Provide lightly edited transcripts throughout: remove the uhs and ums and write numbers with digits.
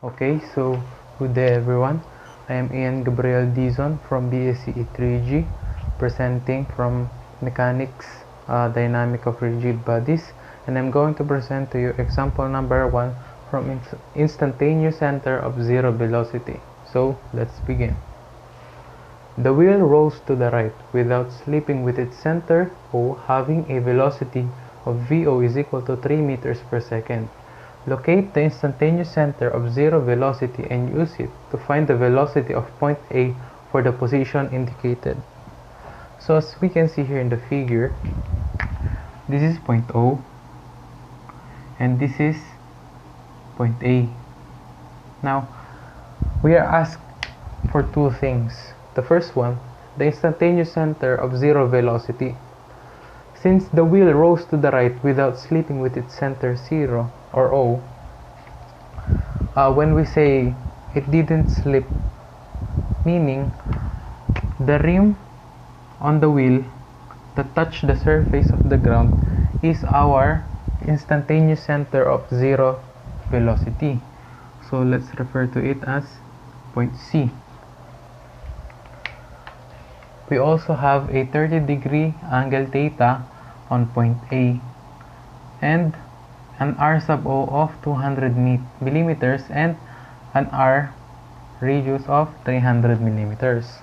Okay, so good day everyone. I am Ian Gabriel Dizon from BSc 3G, presenting from Mechanics Dynamic of Rigid Bodies, and I'm going to present to you example number 1 from Instantaneous Center of Zero Velocity. So let's begin. The wheel rolls to the right without slipping with its center O having a velocity of VO is equal to 3 meters per second. Locate the instantaneous center of zero velocity and use it to find the velocity of point A for the position indicated. So as we can see here in the figure, this is point O and this is point A. Now, we are asked for two things. The first one, the instantaneous center of zero velocity. Since the wheel rolls to the right without slipping with its center 0 or O, when we say it didn't slip, meaning the rim on the wheel that touched the surface of the ground is our instantaneous center of zero velocity. So let's refer to it as point C. We also have a 30-degree angle theta on point A and an R sub O of 200 millimeters and an R radius of 300 millimeters.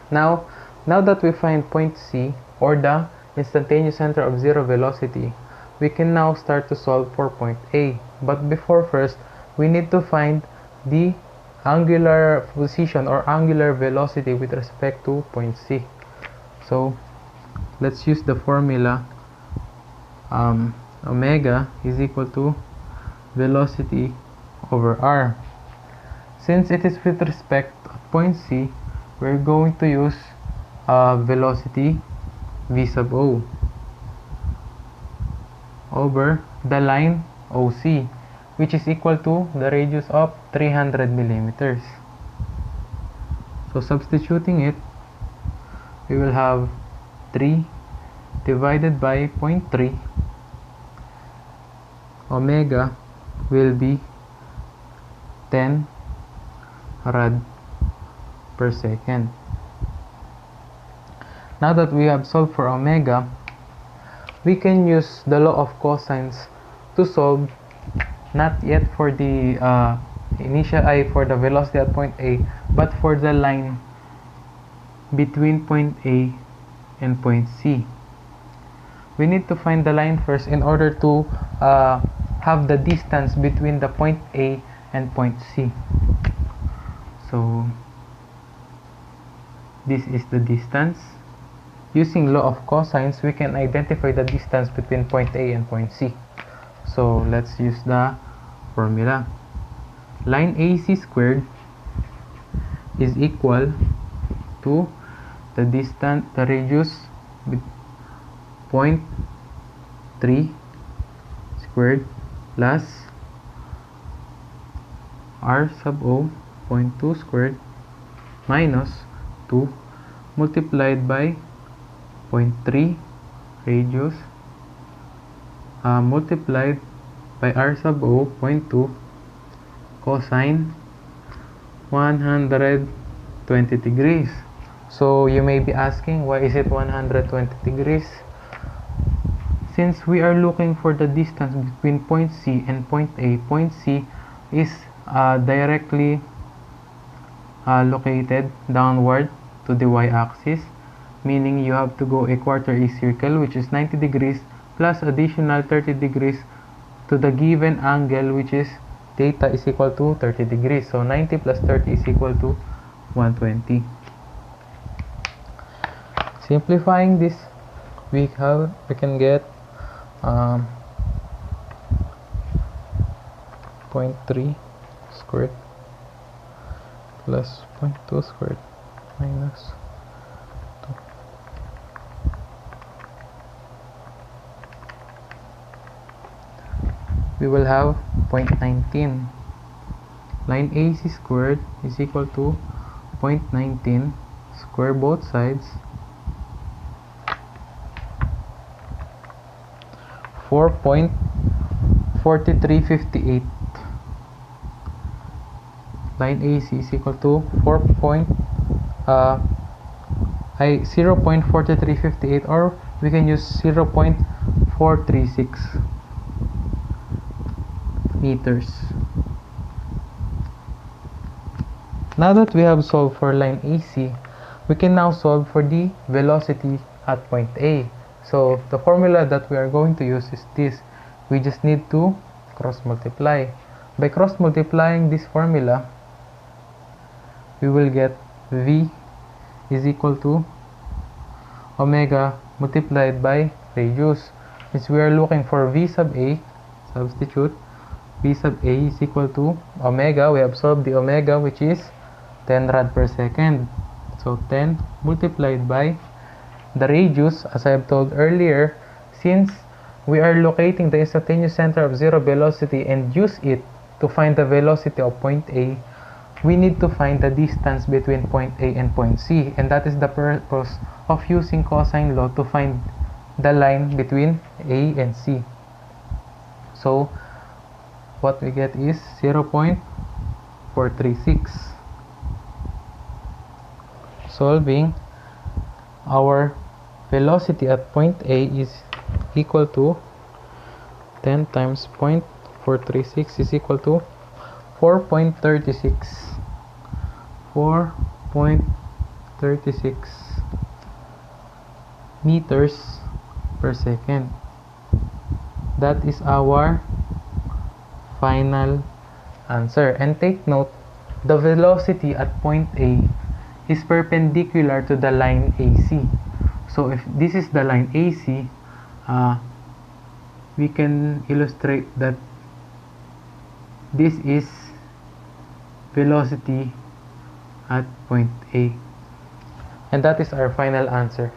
Now that we find point C, or the instantaneous center of zero velocity, we can now start to solve for point A. But before first, we need to find the angular position or angular velocity with respect to point C. So let's use the formula omega is equal to velocity over r. Since it is with respect to point C, we're going to use velocity v sub o over the line OC, which is equal to the radius of 300 millimeters. So substituting it, we will have 3 divided by 0.3. Omega will be 10 rad per second. Now that we have solved for omega, we can use the law of cosines to solve not yet for the for the velocity at point A, but for the line between point A and point C. We need to find the line first in order to have the distance between the point A and point C. So this is the distance. Using law of cosines, we can identify the distance between point A and point C. So let's use the formula. Line AC squared is equal to the distance, the radius 0.3 squared plus r sub O 0.2 squared minus 2 multiplied by 0.3 radius multiplied by r sub O 0.2 cosine 120 degrees. So you may be asking, why is it 120 degrees? Since we are looking for the distance between point C and point A, point C is directly located downward to the y-axis, meaning you have to go a quarter A circle, which is 90 degrees plus additional 30 degrees to the given angle, which is theta is equal to 30 degrees. So 90 plus 30 is equal to 120. Simplifying this, we can get 0.3 squared plus 0.2 squared minus 2. We will have 0.19. Line AC squared is equal to 0.19. Square both sides. 4.4358 line AC is equal to 0.4358, or we can use 0.436 meters. Now that we have solved for line AC, we can now solve for the velocity at point A. So the formula that we are going to use is this. We just need to cross multiply. By cross multiplying this formula, we will get V is equal to omega multiplied by radius. Since we are looking for V sub A, substitute V sub A is equal to omega. We have solved the omega, which is 10 rad per second. So 10 multiplied by the radius, as I have told earlier, since we are locating the instantaneous center of zero velocity and use it to find the velocity of point A, we need to find the distance between point A and point C, and that is the purpose of using cosine law to find the line between A and C. So what we get is 0.436. Solving, our velocity at point A is equal to 10 times 0.436 is equal to 4.36 meters per second. That is our final answer. And take note, the velocity at point A is perpendicular to the line AC. So if this is the line AC, we can illustrate that this is velocity at point A. And that is our final answer.